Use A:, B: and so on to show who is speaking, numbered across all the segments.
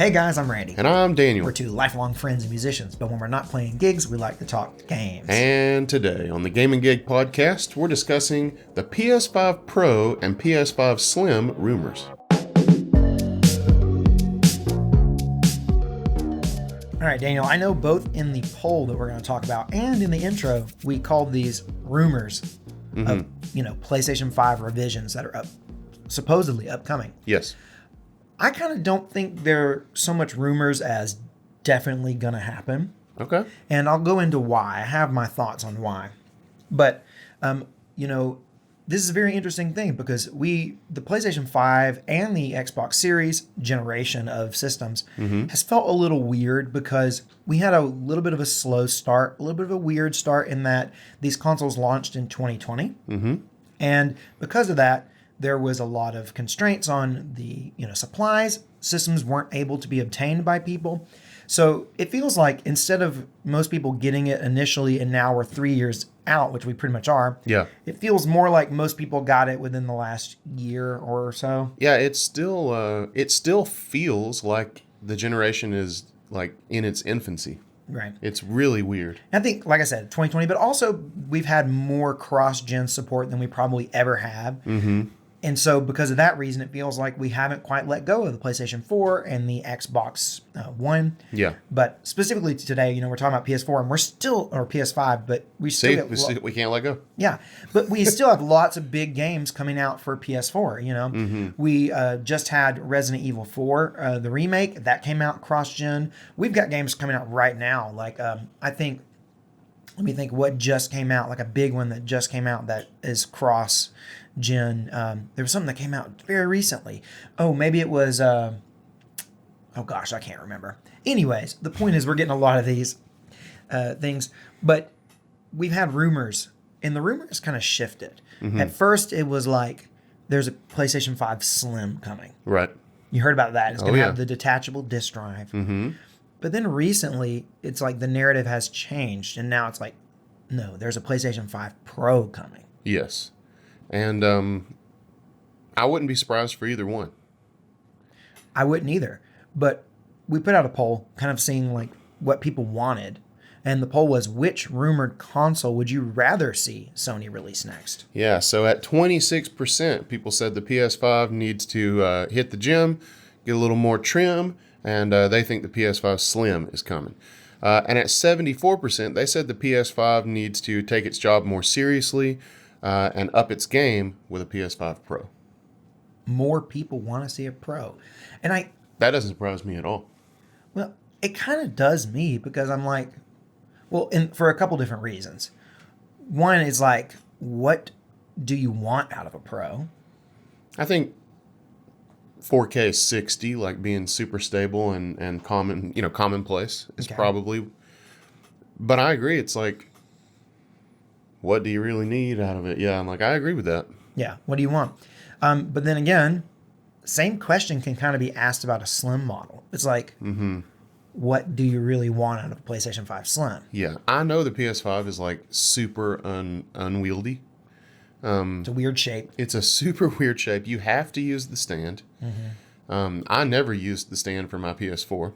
A: Hey guys, I'm Randy.
B: And I'm Daniel.
A: We're two lifelong friends and musicians, but when we're not playing gigs, we like to talk games.
B: And today on the Game and Gig podcast, we're discussing the PS5 Pro and PS5 Slim rumors.
A: All right, Daniel, I know both in the poll that we're going to talk about and in the intro, we called these rumors of, PlayStation 5 revisions that are supposedly upcoming.
B: Yes.
A: I kind of don't think they're so much rumors as definitely going to happen.
B: Okay.
A: And I'll go into why. I have my thoughts on why. But, this is a very interesting thing because the PlayStation 5 and the Xbox Series generation of systems has felt a little weird because we had a little bit of a slow start, a little bit of a weird start in that these consoles launched in 2020. And because of that, there was a lot of constraints on the supplies. Systems weren't able to be obtained by people. So it feels like instead of most people getting it initially and now we're 3 years out, which we pretty much are, it feels more like most people got it within the last year or so.
B: Yeah, it still feels like the generation is like in its infancy.
A: Right.
B: It's really weird.
A: I think, like I said, 2020, but also we've had more cross-gen support than we probably ever have. And so because of that reason, it feels like we haven't quite let go of the PlayStation 4 and the Xbox One.
B: Yeah.
A: But specifically today, we're talking about PS4 and we're still, or PS5, but we still
B: we can't let go.
A: Yeah. But we still have lots of big games coming out for PS4, We just had Resident Evil 4, the remake, that came out cross-gen. We've got games coming out right now. Like, let me think what just came out, like a big one that just came out that is cross-gen. There was something that came out very recently. Oh, maybe it was, I can't remember. Anyways, the point is we're getting a lot of these things, but we've had rumors, and the rumors kind of shifted. At first, it was like, there's a PlayStation 5 Slim coming.
B: Right.
A: You heard about that. It's going to have the detachable disc drive. But then recently, it's like the narrative has changed, and now it's like, no, there's a PlayStation 5 Pro coming.
B: Yes. And I wouldn't be surprised for either one.
A: I wouldn't either. But we put out a poll kind of seeing like what people wanted. And the poll was, which rumored console would you rather see Sony release next?
B: Yeah, so at 26%, people said the PS5 needs to hit the gym, get a little more trim, and they think the PS5 Slim is coming. And at 74%, they said the PS5 needs to take its job more seriously and up its game with a PS5 Pro.
A: More people want to see a Pro. And
B: that doesn't surprise me at all.
A: Well, it kind of does me because I'm like, for a couple different reasons. One is like, what do you want out of a Pro?
B: I think 4K 60, like being super stable and commonplace is probably. But I agree. It's like, what do you really need out of it? Yeah, I'm like, I agree with that.
A: Yeah, what do you want? But then again, same question can kind of be asked about a Slim model. It's like, what do you really want out of a PlayStation 5 Slim?
B: Yeah, I know the PS5 is like super unwieldy.
A: It's a weird shape.
B: It's a super weird shape. You have to use the stand. I never used the stand for my PS4.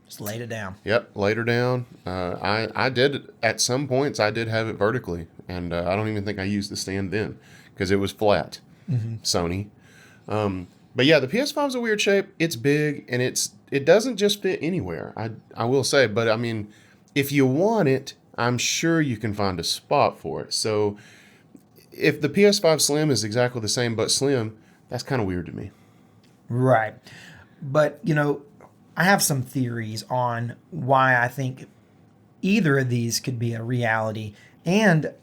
A: Just laid it down.
B: Yep, laid her down. I did, at some points, I did have it vertically. And I don't even think I used the stand then because it was flat. Sony. But yeah, the PS5 is a weird shape. It's big, and it doesn't just fit anywhere. I will say, but I mean, if you want it, I'm sure you can find a spot for it. So if the PS5 Slim is exactly the same but slim, that's kind of weird to me.
A: Right. But, I have some theories on why I think either of these could be a reality. And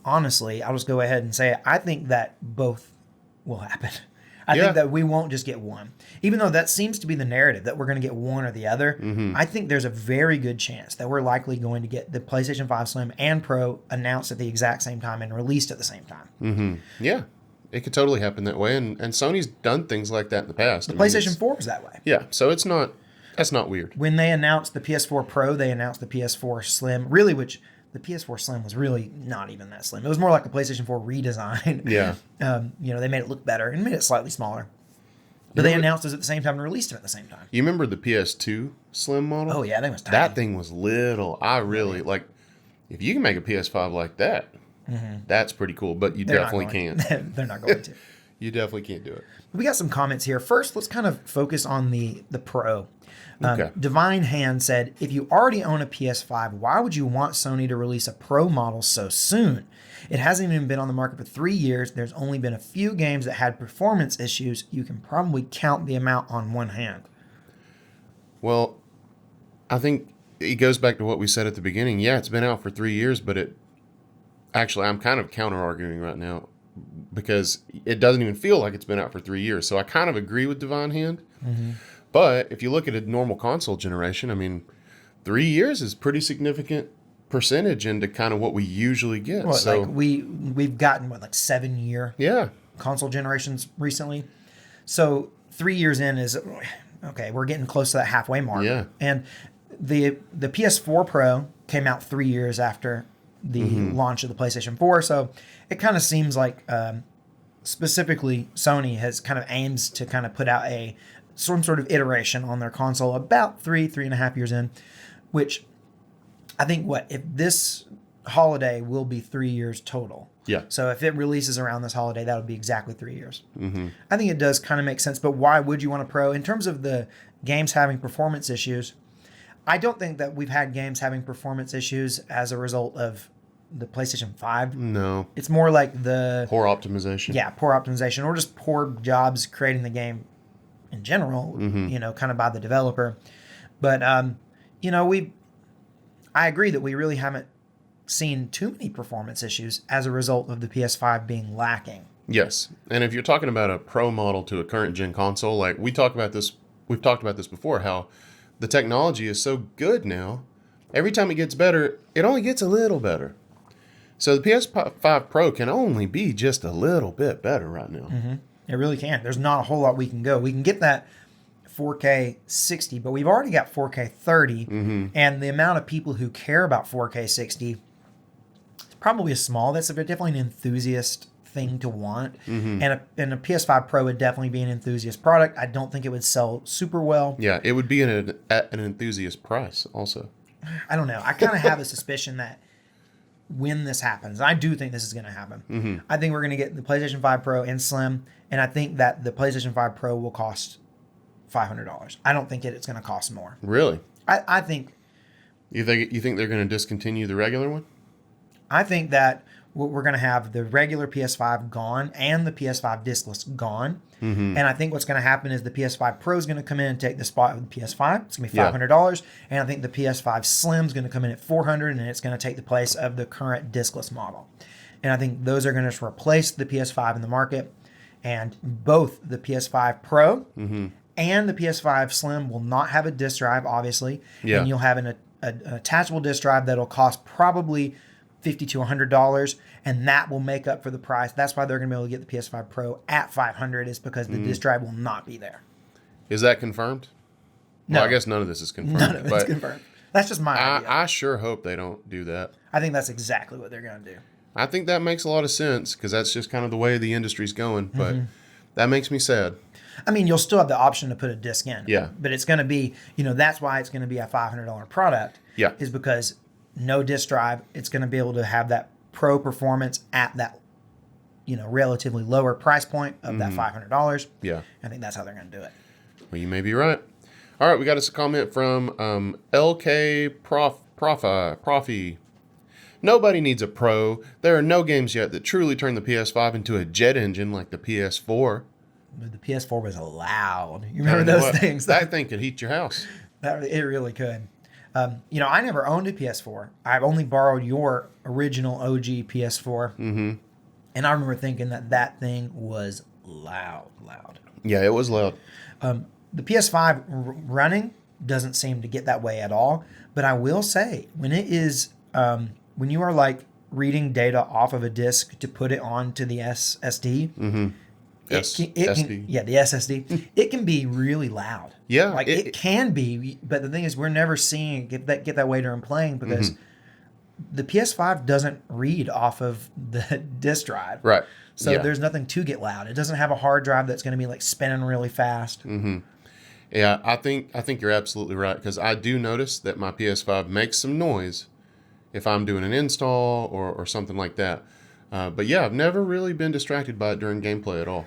A: honestly, I'll just go ahead and say it. I think that both will happen. I think that we won't just get one. Even though that seems to be the narrative, that we're going to get one or the other, I think there's a very good chance that we're likely going to get the PlayStation 5 Slim and Pro announced at the exact same time and released at the same time.
B: Yeah, it could totally happen that way. And Sony's done things like that in the past.
A: The PlayStation 4 was that way.
B: Yeah, so that's not weird.
A: When they announced the PS4 Pro, they announced the PS4 Slim, really, which the PS4 Slim was really not even that slim. It was more like a PlayStation 4 redesign.
B: Yeah.
A: They made it look better and made it slightly smaller. But they announced it at the same time and released it at the same time.
B: You remember the PS2 Slim model?
A: Oh, yeah, that was tiny.
B: That thing was little. I really, like, if you can make a PS5 like that, that's pretty cool. But you definitely can't.
A: They're not going to.
B: You definitely can't do it.
A: We got some comments here. First, let's kind of focus on the Pro.
B: Okay.
A: Divine Hand said, if you already own a PS5, why would you want Sony to release a Pro model so soon? It hasn't even been on the market for 3 years. There's only been a few games that had performance issues. You can probably count the amount on one hand.
B: Well, I think it goes back to what we said at the beginning. Yeah, it's been out for 3 years, but actually, I'm kind of counter-arguing right now because it doesn't even feel like it's been out for 3 years. So I kind of agree with Divine Hand. But if you look at a normal console generation, I mean, 3 years is pretty significant percentage into kind of what we usually get.
A: Well,
B: so
A: like we've gotten like 7-year console generations recently. So 3 years in is okay. We're getting close to that halfway mark.
B: Yeah.
A: And the PS4 Pro came out 3 years after the launch of the PlayStation 4. So it kind of seems like specifically Sony has kind of aims to kind of put out some sort of iteration on their console about 3.5 years in, which I think if this holiday will be 3 years total.
B: Yeah.
A: So if it releases around this holiday, that would be exactly 3 years. I think it does kind of make sense, but why would you want a Pro? In terms of the games having performance issues, I don't think that we've had games having performance issues as a result of the PlayStation 5.
B: No.
A: It's more like the
B: poor optimization.
A: Yeah, poor optimization or just poor jobs creating the game in general, kind of by the developer. But, I agree that we really haven't seen too many performance issues as a result of the PS5 being lacking.
B: Yes. And if you're talking about a Pro model to a current gen console, like we've talked about this before, how the technology is so good now. Every time it gets better, it only gets a little better. So the PS5 Pro can only be just a little bit better right now.
A: It really can. There's not a whole lot we can go. We can get that 4K 60, but we've already got 4K 30, and the amount of people who care about 4K 60 is probably small. That's definitely an enthusiast thing to want, and a PS5 Pro would definitely be an enthusiast product. I don't think it would sell super well.
B: Yeah, it would be at an enthusiast price also.
A: I don't know. I kind of have a suspicion that when this happens, I do think this is going to happen. I think we're going to get the PlayStation 5 Pro and Slim, and I think that the PlayStation 5 Pro will cost $500. I don't think it's going to cost more.
B: Really?
A: I think.
B: You think they're going to discontinue the regular one?
A: I think that we're going to have the regular PS5 gone and the PS5 discless gone. And I think what's going to happen is the PS5 Pro is going to come in and take the spot of the PS5. It's going to be $500. And I think the PS5 Slim is going to come in at $400, and it's going to take the place of the current discless model. And I think those are going to replace the PS5 in the market. And both the PS5 Pro and the PS5 Slim will not have a disk drive, obviously.
B: Yeah.
A: And you'll have an attachable disk drive that'll cost probably $50 to $100, and that will make up for the price. That's why they're going to be able to get the PS5 Pro at $500, is because the disk drive will not be there.
B: Is that confirmed?
A: No.
B: Well, I guess none of this is confirmed.
A: None of it's confirmed. That's just my idea.
B: I sure hope they don't do that.
A: I think that's exactly what they're going to do.
B: I think that makes a lot of sense because that's just kind of the way the industry's going, but that makes me sad.
A: I mean, you'll still have the option to put a disc in.
B: Yeah.
A: But it's going to be, that's why it's going to be a $500 product.
B: Yeah.
A: Is because no disk drive, it's going to be able to have that pro performance at that, relatively lower price point of that $500.
B: Yeah.
A: I think that's how they're going to do it.
B: Well, you may be right. All right, we got us a comment from LK Profi. Nobody needs a Pro. There are no games yet that truly turn the PS5 into a jet engine like the PS4.
A: The PS4 was loud. You remember those things?
B: That thing could heat your house.
A: It really could. I never owned a PS4. I've only borrowed your original OG PS4. And I remember thinking that thing was loud.
B: Yeah, it was loud.
A: The PS5 running doesn't seem to get that way at all. But I will say, when it is, when you are like reading data off of a disk to put it onto the SSD, the SSD, it can be really loud.
B: Yeah,
A: like it can be, but the thing is, we're never seeing it get that way during playing because the PS5 doesn't read off of the disk drive.
B: Right.
A: So
B: Yeah.
A: there's nothing to get loud. It doesn't have a hard drive that's going to be like spinning really fast.
B: Yeah, I think you're absolutely right, because I do notice that my PS5 makes some noise if I'm doing an install or something like that. But yeah, I've never really been distracted by it during gameplay at all.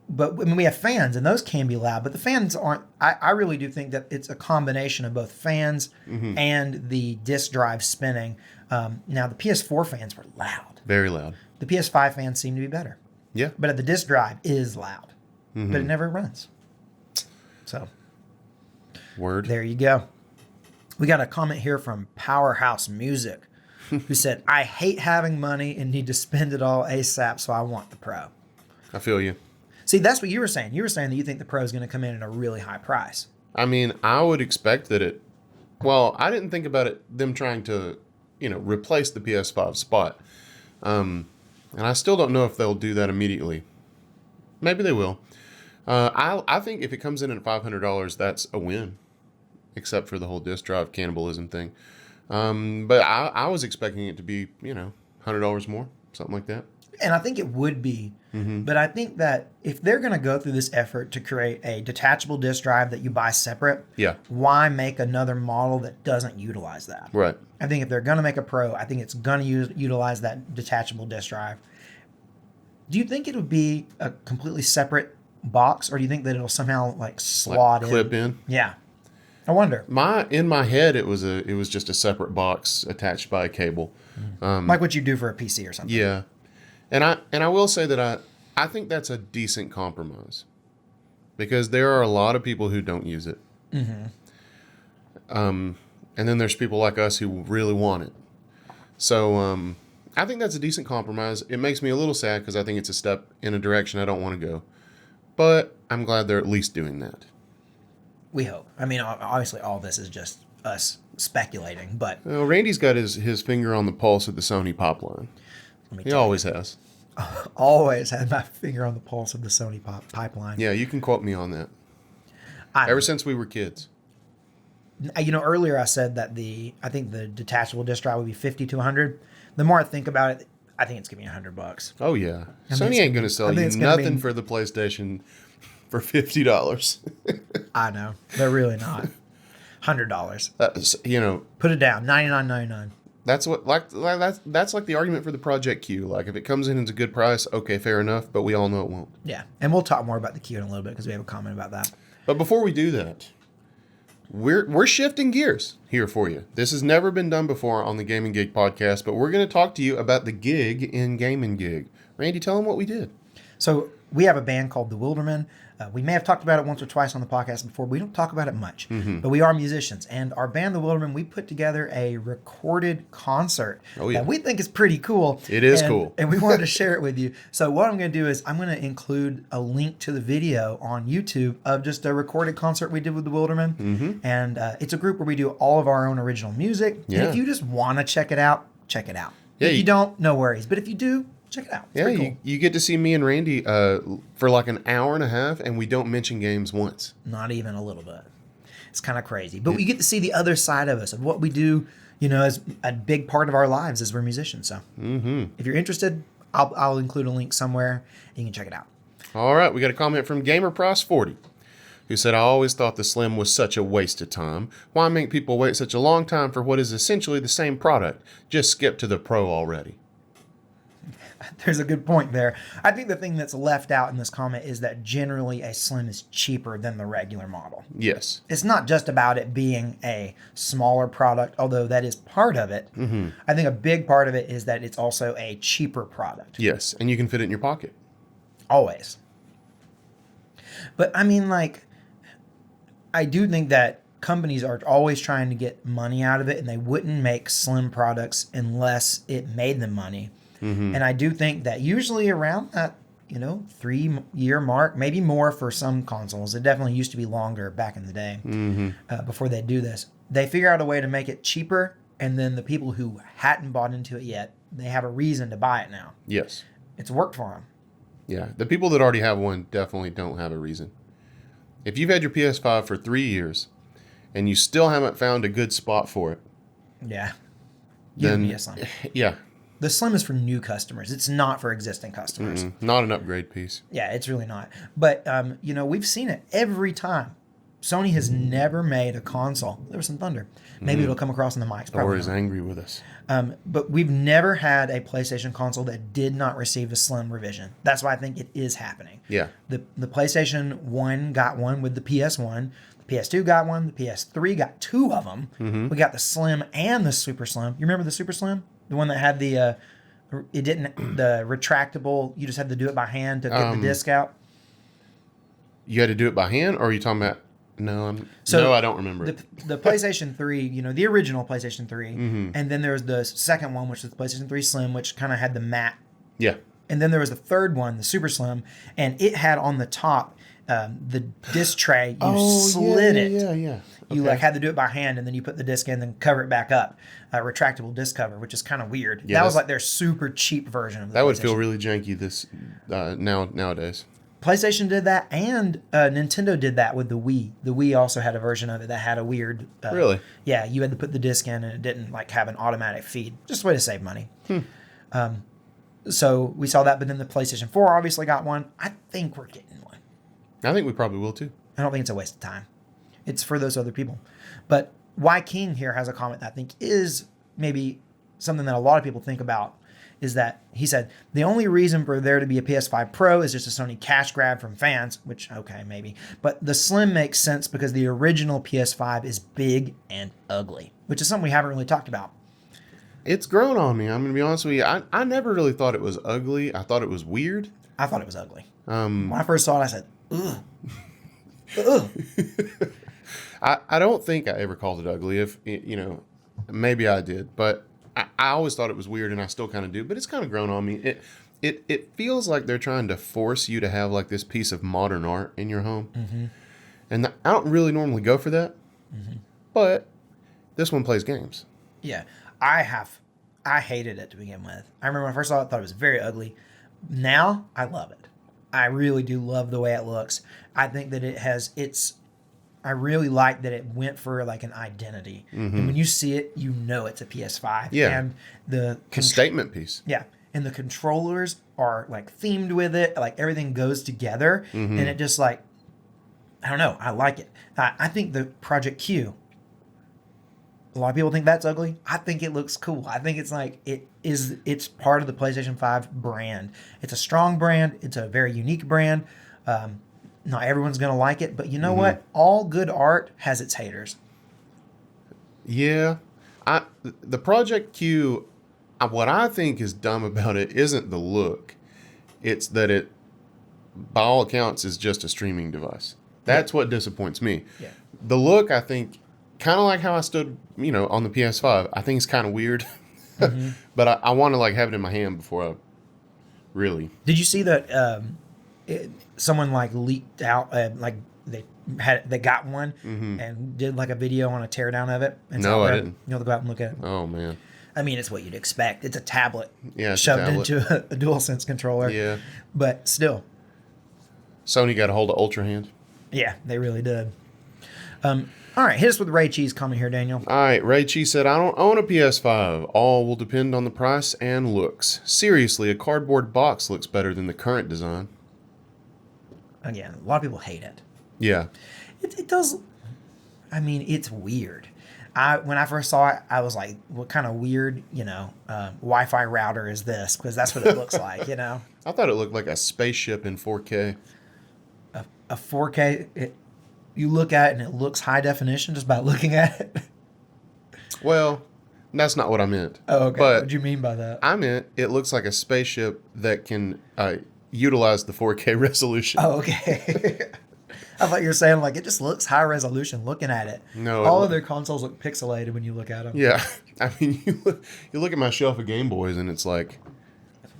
A: But I mean, we have fans, and those can be loud. But the fans aren't. I really do think that it's a combination of both fans and the disk drive spinning. Now, the PS4 fans were loud.
B: Very loud.
A: The PS5 fans seem to be better.
B: Yeah.
A: But the disk drive is loud. But it never runs. So
B: Word.
A: there you go. We got a comment here from Powerhouse Music, who said, "I hate having money and need to spend it all ASAP, so I want the Pro."
B: I feel you.
A: See, that's what you were saying. You were saying that you think the Pro is going to come in at a really high price.
B: I mean, I would expect that it. Well, I didn't think about them trying to, replace the PS5 spot. And I still don't know if they'll do that immediately. Maybe they will. I think if it comes in at $500, that's a win, except for the whole disk drive cannibalism thing. But I was expecting it to be, $100 more, something like that.
A: And I think it would be. But I think that if they're going to go through this effort to create a detachable disk drive that you buy separate,
B: Yeah.
A: why make another model that doesn't utilize that?
B: Right.
A: I think if they're going to make a Pro, I think it's going to utilize that detachable disk drive. Do you think it would be a completely separate box, or do you think that it'll somehow like slot
B: Clip in.
A: Yeah. I wonder.
B: In my head, it was just a separate box attached by a cable.
A: Like what you do for a PC or something.
B: Yeah. And I will say that I think that's a decent compromise, because there are a lot of people who don't use it. And then there's people like us who really want it. So I think that's a decent compromise. It makes me a little sad because I think it's a step in a direction I don't want to go. But I'm glad they're at least doing that.
A: We hope. I mean, obviously all this is just us speculating, but
B: Randy's got his finger on the pulse of the Sony pipeline. He always has.
A: always had my finger on the pulse of the Sony pipeline.
B: Yeah, you can quote me on that.
A: Ever
B: since we were kids.
A: Earlier I said that I think the detachable disk drive would be 50 to 100. The more I think about it, I think it's gonna be $100.
B: Oh yeah, Sony ain't gonna sell you nothing for the PlayStation for $50.
A: I know, they're really not. $100. Put it down. $99.99.
B: That's what that's like the argument for the Project Q. Like, if it comes in at a good price, okay, fair enough. But we all know it won't.
A: Yeah, and we'll talk more about the Q in a little bit because we have a comment about that.
B: But before we do that, we're shifting gears here for you. This has never been done before on the Gaming Gig podcast, but we're going to talk to you about the gig in Gaming Gig. Randy, tell them what we did.
A: So we have a band called The Wildermen. We may have talked about it once or twice on the podcast before. We don't talk about it much, but we are musicians. And our band, The Wildermen, we put together a recorded concert that we think is pretty cool.
B: It is cool.
A: And we wanted to share it with you. So what I'm going to do is I'm going to include a link to the video on YouTube of just a recorded concert we did with The Wildermen. And it's a group where we do all of our own original music.
B: Yeah.
A: And if you just want to check it out, check it out.
B: Yeah,
A: if you don't, no worries. But if you do, check it out. It's pretty cool.
B: You get to see me and Randy for like an hour and a half, and we don't mention games once.
A: Not even a little bit. It's kind of crazy. But we get to see the other side of us, of what we do, as a big part of our lives as we're musicians. So if you're interested, I'll include a link somewhere. And you can check it out.
B: All right, we got a comment from GamerPrice40, who said, "I always thought the Slim was such a waste of time. Why make people wait such a long time for what is essentially the same product? Just skip to the Pro already."
A: There's a good point there. I think the thing that's left out in this comment is that generally a Slim is cheaper than the regular model.
B: Yes.
A: It's not just about it being a smaller product, although that is part of it. I think a big part of it is that it's also a cheaper product.
B: Yes, and you can fit it in your pocket.
A: Always. But I mean, I do think that companies are always trying to get money out of it, and they wouldn't make Slim products unless it made them money. And I do think that usually around that, 3-year mark, maybe more for some consoles. It definitely used to be longer back in the day before they do this. They figure out a way to make it cheaper, and then the people who hadn't bought into it yet, they have a reason to buy it now.
B: Yes.
A: It's worked for them.
B: Yeah, the people that already have one definitely don't have a reason. If you've had your PS5 for 3 years and you still haven't found a good spot for it,
A: Yeah. Give
B: then
A: me a Slim.
B: yeah,
A: The Slim is for new customers. It's not for existing customers.
B: not an upgrade piece.
A: Yeah, it's really not. But we've seen it every time. Sony has never made a console. There was some thunder. Maybe it'll come across in the mics.
B: Or
A: Probably
B: is
A: not.
B: angry with us.
A: But we've never had a PlayStation console that did not receive a Slim revision. That's why I think it is happening.
B: Yeah.
A: The PlayStation 1 got one with the PS1. The PS2 got one. The PS3 got two of them. We got the Slim and the Super Slim. You remember the Super Slim? The one that had the retractable. You just had to do it by hand to get the disc out.
B: You had to do it by hand, or are you talking about? No, I don't remember it.
A: The PlayStation 3, the original PlayStation 3, and then there was the second one, which was the PlayStation 3 Slim, which kind of had the matte.
B: Yeah.
A: And then there was the third one, the Super Slim, and it had on the top the disc tray. You slid it.
B: Yeah. Okay.
A: You had to do it by hand, and then you put the disc in, then cover it back up. Retractable disc cover, which is kind of weird.
B: Yeah,
A: that was like their super cheap version of the
B: That would feel really janky nowadays.
A: PlayStation did that, and Nintendo did that with the Wii. The Wii also had a version of it that had a weird...
B: Really?
A: Yeah, you had to put the disc in, and it didn't have an automatic feed. Just a way to save money. So we saw that, but then the PlayStation 4 obviously got one. I think we're getting one.
B: I think we probably will too.
A: I don't think it's a waste of time. It's for those other people. But Y King here has a comment that I think is maybe something that a lot of people think about, is that he said, the only reason for there to be a PS5 Pro is just a Sony cash grab from fans, which, okay, maybe. But the Slim makes sense because the original PS5 is big and ugly, which is something we haven't really talked about.
B: It's grown on me. I'm going to be honest with you. I never really thought it was ugly. I thought it was weird.
A: I thought it was ugly. When I first saw it, I said, ugh. Ugh.
B: I don't think I ever called it ugly. If maybe I did, but I always thought it was weird, and I still kind of do. But it's kind of grown on me. It feels like they're trying to force you to have like this piece of modern art in your home, and I don't really normally go for that. But this one plays games.
A: Yeah, I hated it to begin with. I remember when I first saw it, I thought it was very ugly. Now I love it. I really do love the way it looks. I think that I really like that it went for like an identity. And when you see it, you know it's a PS5.
B: Yeah.
A: And the
B: Statement piece.
A: Yeah. And the controllers are like themed with it. Like everything goes together. And it just I don't know. I like it. I think the Project Q, a lot of people think that's ugly. I think it looks cool. I think it's part of the PlayStation 5 brand. It's a strong brand. It's a very unique brand. Not everyone's going to like it, but you know what? All good art has its haters.
B: Yeah. The Project Q, what I think is dumb about it isn't the look. It's that it, by all accounts, is just a streaming device. That's what disappoints me.
A: Yeah.
B: The look, I think, kind of like how I stood, on the PS5, I think it's kind of weird. But I want to have it in my hand before I really...
A: Did you see that someone leaked out, they got one and did a video on a teardown of it?
B: No, I didn't.
A: You'll go out and look at it.
B: Oh, man.
A: I mean, it's what you'd expect. It's a tablet
B: shoved
A: into a DualSense controller.
B: Yeah.
A: But still.
B: Sony got a hold of Ultra Hand.
A: Yeah, they really did. All right, hit us with Ray Cheese comment here, Daniel.
B: All right, Ray Cheese said, I don't own a PS5. All will depend on the price and looks. Seriously, a cardboard box looks better than the current design.
A: Again, a lot of people hate it.
B: Yeah.
A: It does. I mean, it's weird. When I first saw it, I was like, what kind of weird, Wi-Fi router is this? Because that's what it looks like,
B: I thought it looked like a spaceship in 4K.
A: A 4K, you look at it and it looks high definition just by looking at it.
B: Well, that's not what I meant.
A: Oh, okay.
B: But
A: what do you mean by that?
B: I meant it looks like a spaceship that can utilize the 4K resolution.
A: Oh, okay. I thought you were saying it just looks high resolution looking at it.
B: No.
A: All of their consoles look pixelated when you look at them.
B: Yeah. I mean, you look at my shelf of Game Boys and it's like...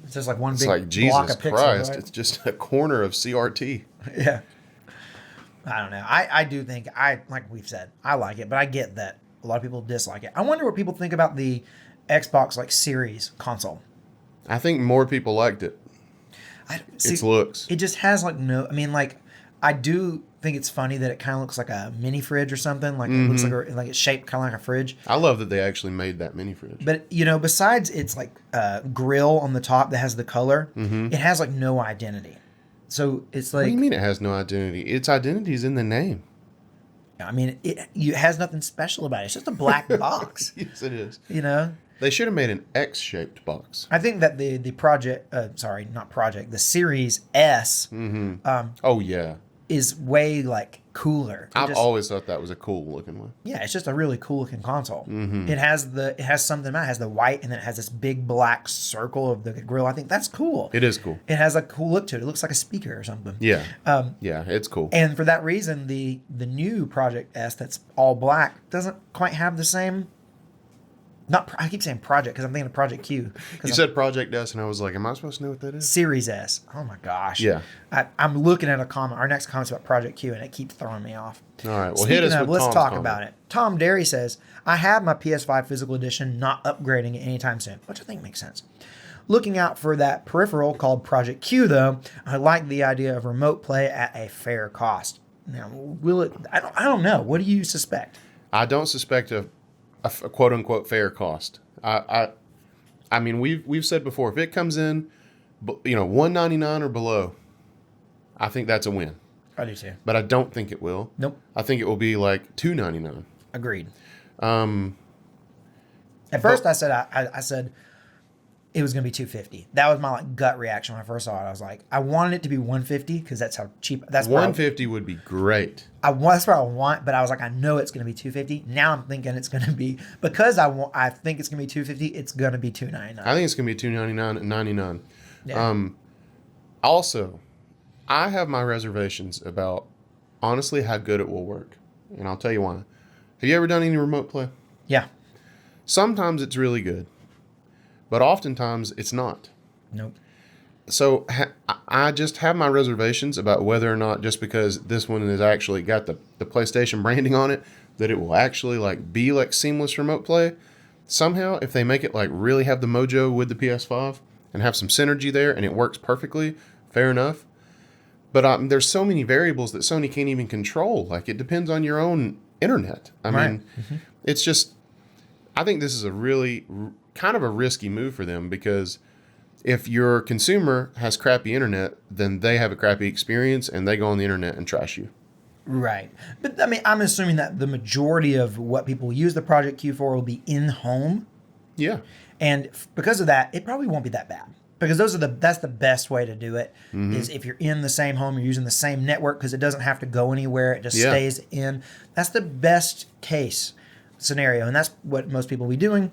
A: It's just one big
B: block of
A: Jesus
B: pixels, Christ. Right? It's just a corner of CRT.
A: Yeah. I don't know. I do think, like we've said, I like it, but I get that a lot of people dislike it. I wonder what people think about the Xbox Series console.
B: I think more people liked it. Its looks.
A: It just has I do think it's funny that it kind of looks like a mini fridge or something. Like it looks like it's shaped kind of like a fridge.
B: I love that they actually made that mini fridge.
A: But besides its like grill on the top that has the color, it has like no identity. So it's like.
B: What do you mean it has no identity? Its identity is in the name.
A: I mean, it has nothing special about it. It's just a black box.
B: Yes, it is.
A: They
B: should have made an X-shaped box.
A: I think that the the Series S.
B: Oh yeah.
A: Is way like cooler.
B: I've always thought that was a cool looking one.
A: Yeah, it's just a really cool looking console. It has something about it. It has the white and then it has this big black circle of the grill. I think that's cool.
B: It is cool.
A: It has a cool look to it. It looks like a speaker or something.
B: Yeah. Yeah, it's cool.
A: And for that reason, the new Project S that's all black doesn't quite have the same. I keep saying project because I'm thinking of Project Q.
B: You said Project S, and I was like, am I supposed to know what that is?
A: Series S. Oh my gosh.
B: Yeah.
A: I'm looking at a comment. Our next comment's about Project Q, and it keeps throwing me off.
B: All right. Well,
A: Speaking
B: hit us
A: of,
B: with
A: let's
B: Tom's
A: talk
B: comment.
A: about it. Tom Derry says, I have my PS5 physical edition, not upgrading it anytime soon, which I think makes sense. Looking out for that peripheral called Project Q, though, I like the idea of remote play at a fair cost. Now, will it? I don't know. What do you suspect?
B: I don't suspect a quote unquote fair cost. I mean, we've said before, if it comes in, $199 or below, I think that's a win.
A: I do too.
B: But I don't think it will.
A: Nope.
B: I think it will be like $299.
A: Agreed. At first, I said it was going to be $250. That was my gut reaction when I first saw it. I was like, I wanted it to be $150 because that's how cheap. That's
B: $150 would be great.
A: That's what I want, but I was like, I know it's going to be $250. Now I'm thinking it's going to be because I think it's going to be $250. It's going to be $299.
B: I think it's going to be $299 and $99.
A: Yeah.
B: Also, I have my reservations about honestly how good it will work, and I'll tell you why. Have you ever done any remote play?
A: Yeah.
B: Sometimes it's really good, but oftentimes it's not.
A: Nope.
B: So I just have my reservations about whether or not, just because this one has actually got the PlayStation branding on it, that it will actually be like seamless remote play. Somehow, if they make it really have the mojo with the PS5 and have some synergy there and it works perfectly, fair enough. But there's so many variables that Sony can't even control. It depends on your own internet. I mean, it's just, I think this is a really kind of a risky move for them, because if your consumer has crappy internet, then they have a crappy experience and they go on the internet and trash you.
A: Right. But I mean, I'm assuming that the majority of what people use the Project Q for will be in home.
B: Yeah.
A: And because of that, it probably won't be that bad. Because that's the best way to do it, is if you're in the same home, you're using the same network, because it doesn't have to go anywhere. It just stays in. That's the best case scenario. And that's what most people will be doing.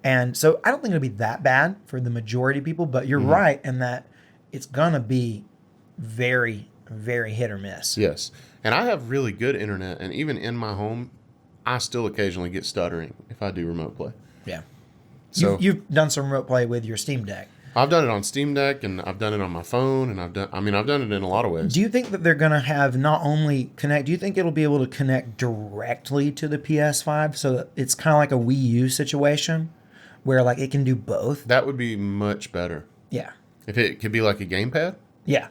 A: And so I don't think it'll be that bad for the majority of people, but you're right in that it's going to be very, very hit or miss.
B: Yes. And I have really good internet, and even in my home, I still occasionally get stuttering if I do remote play.
A: Yeah.
B: So
A: you've done some remote play with your Steam Deck.
B: I've done it on Steam Deck, and I've done it on my phone, and I've done it in a lot of ways.
A: Do you think that they're going to have not only connect, do you think it'll be able to connect directly to the PS5 so that it's kind of like a Wii U situation where it can do both?
B: That would be much better.
A: Yeah.
B: If it could be like a gamepad?
A: Yeah.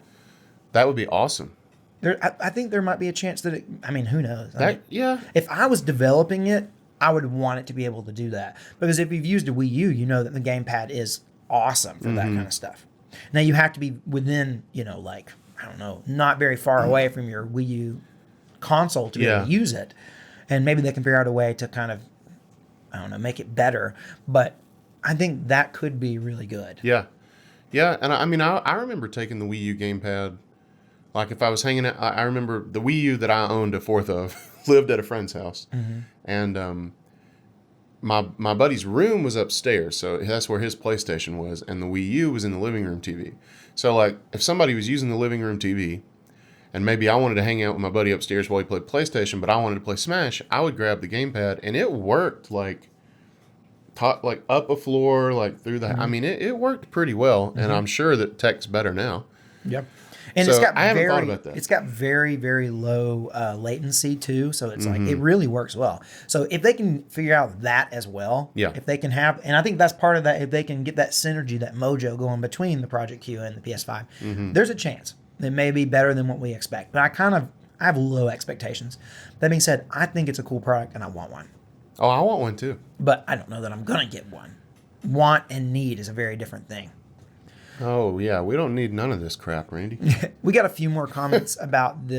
B: That would be awesome.
A: I think there might be a chance that who knows?
B: Yeah.
A: If I was developing it, I would want it to be able to do that. Because if you've used a Wii U, you know that the gamepad is awesome for that kind of stuff. Now you have to be within, I don't know, not very far away from your Wii U console to be able to use it. And maybe they can figure out a way to kind of, I don't know, make it better. But I think that could be really good.
B: Yeah. Yeah. And I remember taking the Wii U gamepad. If I was hanging out, I remember the Wii U that I owned a fourth of lived at a friend's house. And my buddy's room was upstairs, so that's where his PlayStation was, and the Wii U was in the living room TV. So if somebody was using the living room TV, and maybe I wanted to hang out with my buddy upstairs while he played PlayStation, but I wanted to play Smash, I would grab the gamepad, and it worked up a floor, through the. I mean, it worked pretty well, and I'm sure that tech's better now.
A: Yep. And
B: so I haven't thought about that.
A: It's got very, very low latency too, so it's it really works well. So if they can figure out that as well, if they can have, and I think that's part of that, if they can get that synergy, that mojo going between the Project Q and the PS5, there's a chance. It may be better than what we expect, but I have low expectations. That being said, I think it's a cool product and I want one.
B: Oh, I want one too.
A: But I don't know that I'm going to get one. Want and need is a very different thing.
B: Oh, yeah. We don't need none of this crap, Randy.
A: We got a few more comments about the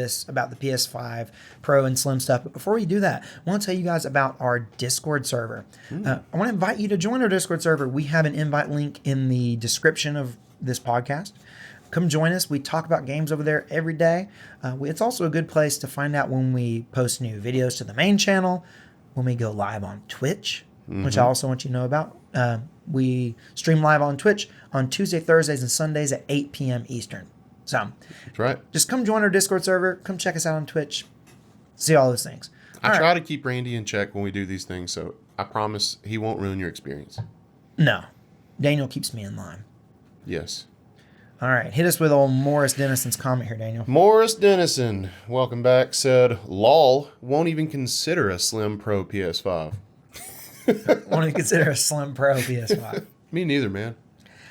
A: PS5 Pro and Slim stuff. But before we do that, I want to tell you guys about our Discord server. I want to invite you to join our Discord server. We have an invite link in the description of this podcast. Come join us. We talk about games over there every day. It's also a good place to find out when we post new videos to the main channel, when we go live on Twitch, which I also want you to know about. We stream live on Twitch on Tuesday, Thursdays, and Sundays at 8 p.m. Eastern. So
B: That's right.
A: just come join our Discord server. Come check us out on Twitch. See all those things.
B: I try to keep Randy in check when we do these things, so I promise he won't ruin your experience.
A: No. Daniel keeps me in line.
B: Yes.
A: All right. Hit us with old Morris Dennison's comment here, Daniel.
B: Morris Dennison, welcome back, said, LOL, won't even consider a Slim Pro PS5.
A: Want to consider a Slim Pro PS5.
B: Me neither, man.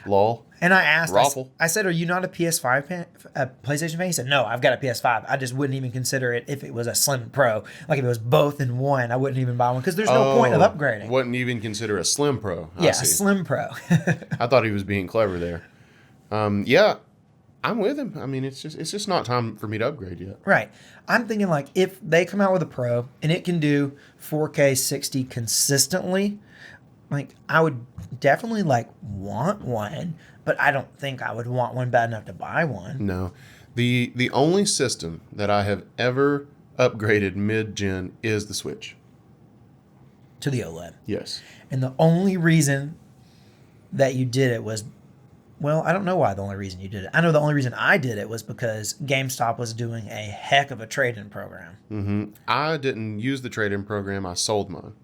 B: LOL.
A: And I asked,
B: Raffle.
A: I said, are you not a PS5 fan, a PlayStation fan? He said, no, I've got a PS5. I just wouldn't even consider it if it was a Slim Pro. Like if it was both in one, I wouldn't even buy one because there's no point of upgrading.
B: Wouldn't even consider a Slim Pro. I
A: Yeah,
B: see.
A: a Slim Pro.
B: I thought he was being clever there. Yeah, I'm with him. I mean, it's just not time for me to upgrade yet.
A: Right. I'm thinking like if they come out with a Pro and it can do 4K 60 consistently, like I would definitely like want one, but I don't think I would want one bad enough to buy one.
B: No. The only system that I have ever upgraded mid-gen is the Switch.
A: To the OLED.
B: Yes.
A: And the only reason that you did it was, well, I don't know why the only reason you did it. I know the only reason I did it was because GameStop was doing a heck of a trade-in program.
B: I didn't use the trade-in program. I sold mine.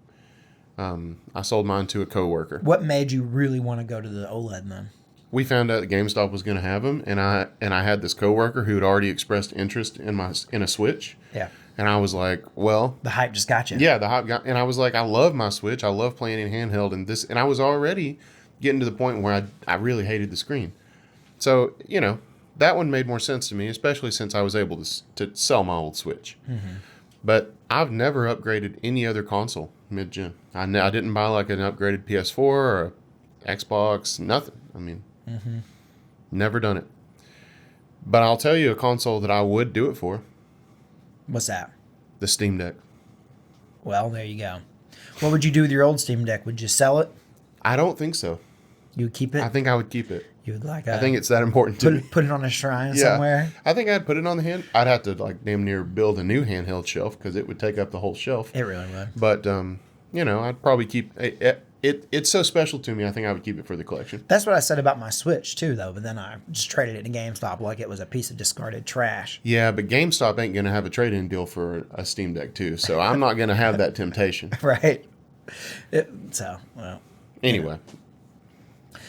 B: I sold mine to a coworker.
A: What made you really want to go to the OLED then?
B: We found out that GameStop was going to have them, and I had this coworker who had already expressed interest in a Switch.
A: Yeah.
B: And I was like, well,
A: The hype just got you.
B: yeah, the hype got, and I was like, I love my Switch. I love playing in handheld, and I was already getting to the point where I really hated the screen. So, that one made more sense to me, especially since I was able to sell my old Switch. But I've never upgraded any other console mid-gen. I didn't buy like an upgraded PS4 or a Xbox, nothing. I mean, never done it. But I'll tell you a console that I would do it for.
A: What's that?
B: The Steam Deck.
A: Well, there you go. What would you do with your old Steam Deck? Would you sell it?
B: I don't think so.
A: You would keep it?
B: I think I would keep it.
A: You would like
B: I think it's that important to me.
A: put it on a shrine somewhere?
B: I think I'd put it on the hand. I'd have to like damn near build a new handheld shelf because it would take up the whole shelf.
A: It really would.
B: But I'd probably keep it. It's so special to me. I think I would keep it for the collection.
A: That's what I said about my Switch too, though. But then I just traded it to GameStop like it was a piece of discarded trash.
B: Yeah, but GameStop ain't gonna have a trade-in deal for a Steam Deck too, so I'm not gonna have that temptation.
A: Right.
B: Anyway,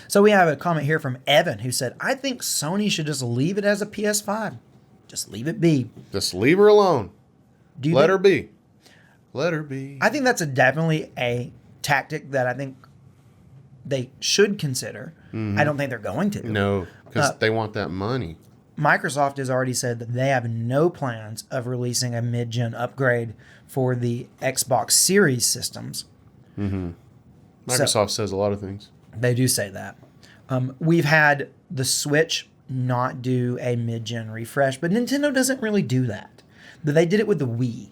A: So we have a comment here from Evan who said, I think Sony should just leave it as a PS5. Just leave it be.
B: just leave her alone.
A: Do you
B: Let
A: think-
B: her be. Let her be.
A: I think that's definitely a tactic that I think they should consider. I don't think they're going to.
B: No, because they want that money.
A: Microsoft has already said that they have no plans of releasing a mid-gen upgrade for the Xbox Series systems.
B: Microsoft says a lot of things.
A: They do say that. We've had the Switch not do a mid-gen refresh, but Nintendo doesn't really do that. But they did it with the Wii.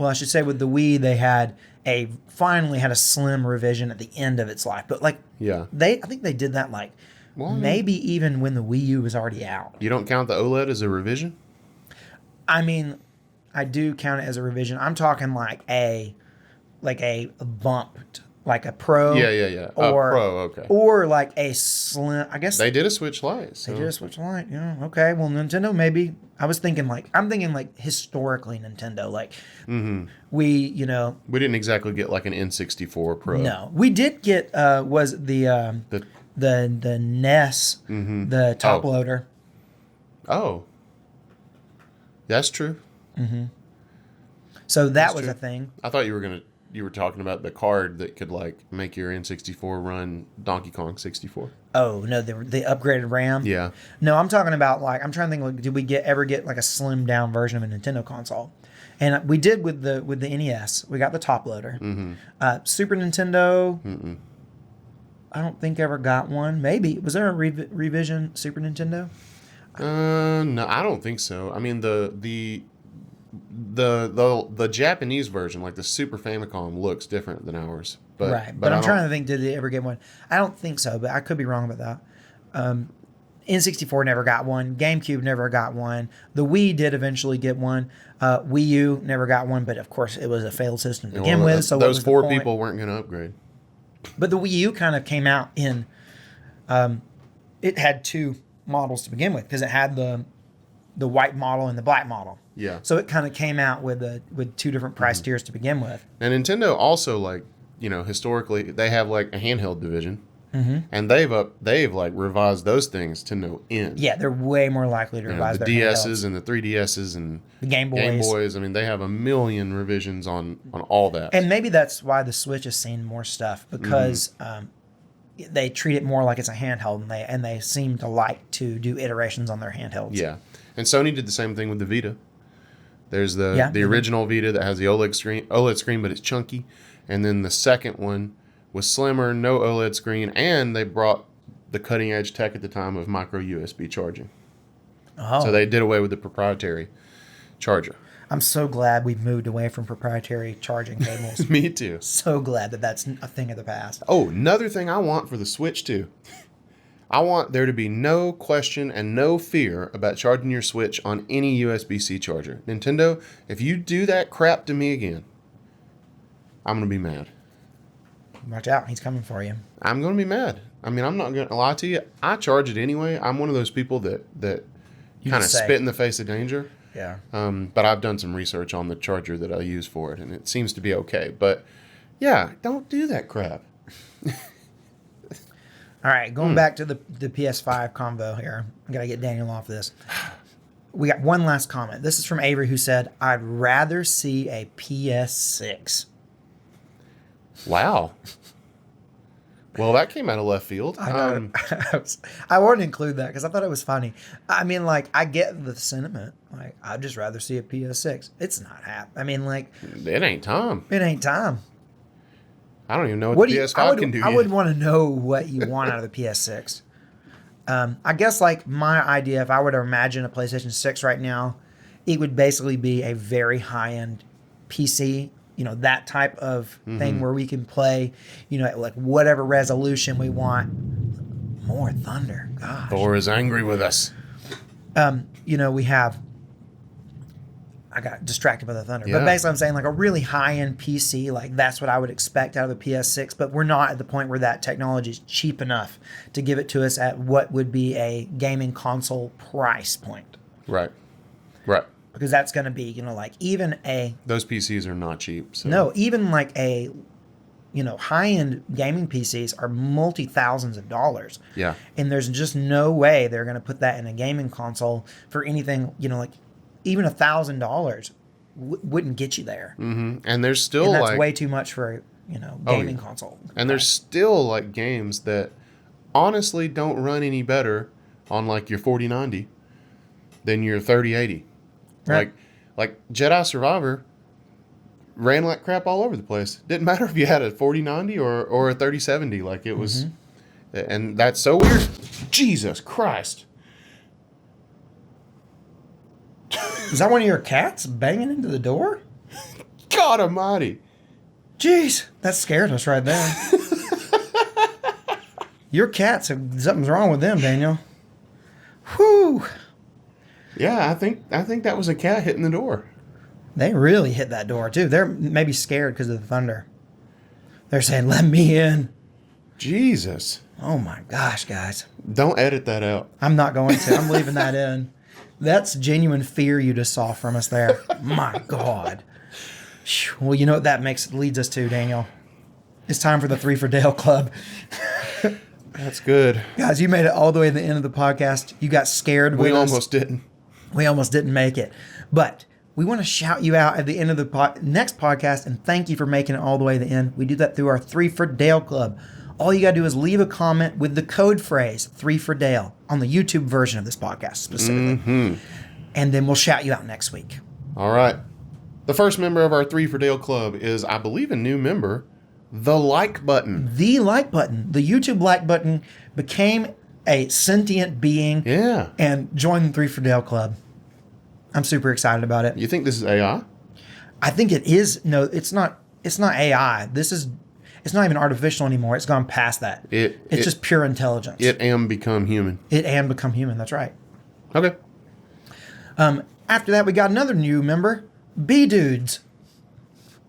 A: I should say with the Wii, they finally had a slim revision at the end of its life. But
B: Yeah.
A: I think they did that maybe even when the Wii U was already out.
B: You don't count the OLED as a revision?
A: I mean, I do count it as a revision. I'm talking like a bumped, like a Pro.
B: Yeah.
A: Or
B: Pro, okay.
A: Or like a slim. I guess
B: They did a Switch Lite. So.
A: they did a Switch Lite. Yeah. Okay. Well, Nintendo maybe. I'm thinking historically Nintendo. We
B: We didn't exactly get like an N64 Pro.
A: no, we did get was the NES, the top loader.
B: Oh. That's true.
A: So that
B: That's
A: was
B: true.
A: a thing.
B: I thought you were going to you were talking about the card that could like make your N64 run Donkey Kong 64.
A: Oh no, the upgraded RAM.
B: Yeah.
A: No, I'm talking about like I'm trying to think. Like, did we ever get like a slimmed down version of a Nintendo console? And we did with the NES. We got the top loader.
B: Mm-hmm.
A: Super Nintendo. I don't think ever got one. Maybe was there a revision Super Nintendo?
B: No, I don't think so. I mean the Japanese version, like the Super Famicom, looks different than ours. But,
A: right, but I'm trying to think, did they ever get one? I don't think so, but I could be wrong about that. N64 never got one. GameCube never got one. The Wii did eventually get one. Wii U never got one, but of course it was a failed system to begin with. So
B: those four people weren't going to upgrade.
A: But the Wii U kind of came out in, it had two models to begin with because it had the white model and the black model.
B: Yeah.
A: So it kind of came out with two different price tiers to begin with.
B: And Nintendo also, like, you know, historically they have like a handheld division, and they've like revised those things to no end.
A: Yeah, they're way more likely to revise
B: the
A: their
B: DSs
A: handhelds.
B: and the 3DSs and
A: The Game Boys.
B: I mean, they have a million revisions on all that.
A: And maybe that's why the Switch has seen more stuff because they treat it more like it's a handheld, and they seem to like to do iterations on their handhelds.
B: Yeah, and Sony did the same thing with the Vita. There's the original Vita that has the OLED screen, but it's chunky, and then the second one was slimmer, no OLED screen, and they brought the cutting edge tech at the time of micro USB charging.
A: Oh.
B: So they did away with the proprietary charger.
A: I'm so glad we've moved away from proprietary charging cables.
B: Me too.
A: So glad that that's a thing of the past.
B: Oh, another thing I want for the Switch too. I want there to be no question and no fear about charging your Switch on any USB-C charger. Nintendo, if you do that crap to me again, I'm going to be mad.
A: Watch out, he's coming for you.
B: I'm going to be mad. I mean, I'm not going to lie to you. I charge it anyway. I'm one of those people that kind of spit in the face of danger.
A: Yeah.
B: But I've done some research on the charger that I use for it, and it seems to be okay. But, yeah, don't do that crap.
A: All right, going back to the PS5 convo here. I got to get Daniel off this. We got one last comment. This is from Avery, who said, I'd rather see a PS6.
B: Wow. Well, that came out of left field.
A: I wanted to include that because I thought it was funny. I mean, like, I get the sentiment. Like, I'd just rather see a PS6. It's not happening. I mean, like...
B: It ain't time.
A: It ain't time.
B: I don't even know what the PS5 can do.
A: I would want to know what you want out of the PS6. I guess, like, my idea, if I were to imagine a PlayStation 6 right now, it would basically be a very high-end PC, you know, that type of thing where we can play, you know, like whatever resolution we want. More Thunder. Gosh.
B: Thor is angry with us.
A: You know, we have... I got distracted by the thunder.
B: Yeah.
A: But basically I'm saying like a really high-end PC, like that's what I would expect out of the PS6, but we're not at the point where that technology is cheap enough to give it to us at what would be a gaming console price point.
B: Right. Right.
A: Because that's going to be, you know, like even a...
B: Those PCs are not cheap. So.
A: No, even like a, you know, high-end gaming PCs are multi-thousands of dollars.
B: Yeah.
A: And there's just no way they're going to put that in a gaming console for anything, you know, like even $1,000 wouldn't get you there.
B: Mm-hmm. And there's still
A: and that's
B: like
A: way too much for a, you know, gaming console.
B: And there's like games that honestly don't run any better on like your 4090 than your 3080. Right. Like Jedi Survivor ran like crap all over the place. Didn't matter if you had a 4090 or a 3070. Like it was, and that's so weird. Jesus Christ.
A: Is that one of your cats banging into the door?
B: God almighty.
A: Jeez, that scared us right there. Your cats, something's wrong with them, Daniel. Whew.
B: Yeah, I think that was a cat hitting the door.
A: They really hit that door, too. They're maybe scared because of the thunder. They're saying, let me in.
B: Jesus.
A: Oh, my gosh, guys.
B: Don't edit that out.
A: I'm not going to. I'm leaving that in. That's genuine fear you just saw from us there. My God. Well, you know what that leads us to, Daniel? It's time for the 3 for Dale Club.
B: That's good.
A: Guys, you made it all the way to the end of the podcast. You got scared with us.
B: We almost didn't.
A: We almost didn't make it. But we want to shout you out at the end of the next podcast and thank you for making it all the way to the end. We do that through our 3 for Dale Club. All you got to do is leave a comment with the code phrase 3 for Dale on the YouTube version of this podcast specifically. And then we'll shout you out next week.
B: All right. The first member of our 3 for Dale Club is, I believe, a new member, the like button.
A: The like button. The YouTube like button became a sentient being and joined the 3 for Dale Club. I'm super excited about it.
B: You think this is AI?
A: I think it is. No, it's not. It's not AI. It's not even artificial anymore. It's gone past that. It's just pure intelligence.
B: It am become human.
A: It am become human. That's right.
B: Okay.
A: After that, we got another new member, B-Dudes.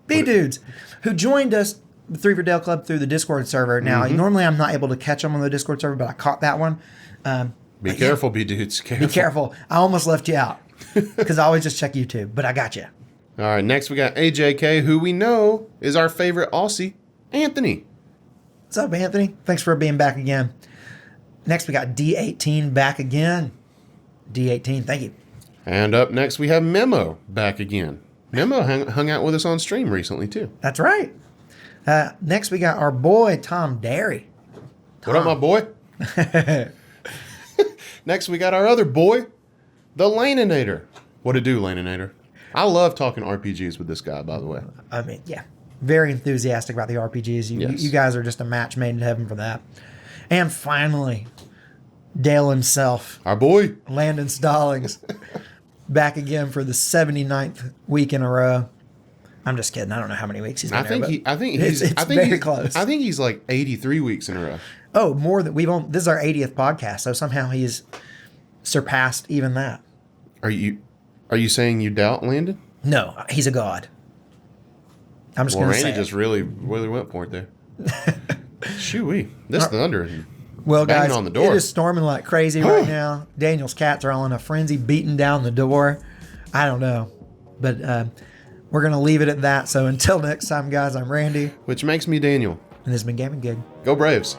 A: B-Dudes, who joined us, the 3 for Dale Club, through the Discord server. Now, normally I'm not able to catch them on the Discord server, but I caught that one.
B: Be careful, B-Dudes. Careful.
A: Be careful. I almost left you out because I always just check YouTube, but I got you.
B: All right, next we got AJK, who we know is our favorite Aussie, Anthony.
A: What's up, Anthony? Thanks for being back again. Next, we got D18 back again. D18, thank you.
B: And up next, we have Memo back again. Memo hung out with us on stream recently, too.
A: That's right. Next, we got our boy, Tom Derry.
B: What up, my boy? Next, we got our other boy, the Laninator. What to do, Laninator? I love talking RPGs with this guy, by the way.
A: I mean, yeah. Very enthusiastic about the RPGs. You guys are just a match made in heaven for that. And finally, Dale himself.
B: Our boy.
A: Landon Stallings. Back again for the 79th week in a row. I'm just kidding. I don't know how many weeks he's been
B: I think he's
A: very close.
B: I think he's like 83 weeks in a row.
A: Oh, more than this is our 80th podcast, so somehow he's surpassed even that.
B: Are you saying you doubt Landon?
A: No, he's a god. I'm just going to say
B: Randy just really went for it there. Shoo-wee. This thunder.
A: Well, guys,
B: on the door.
A: It is storming like crazy right now. Daniel's cats are all in a frenzy, beating down the door. I don't know. But we're going to leave it at that. So until next time, guys, I'm Randy.
B: Which makes me Daniel.
A: And this has been Gaming Gig.
B: Go Braves.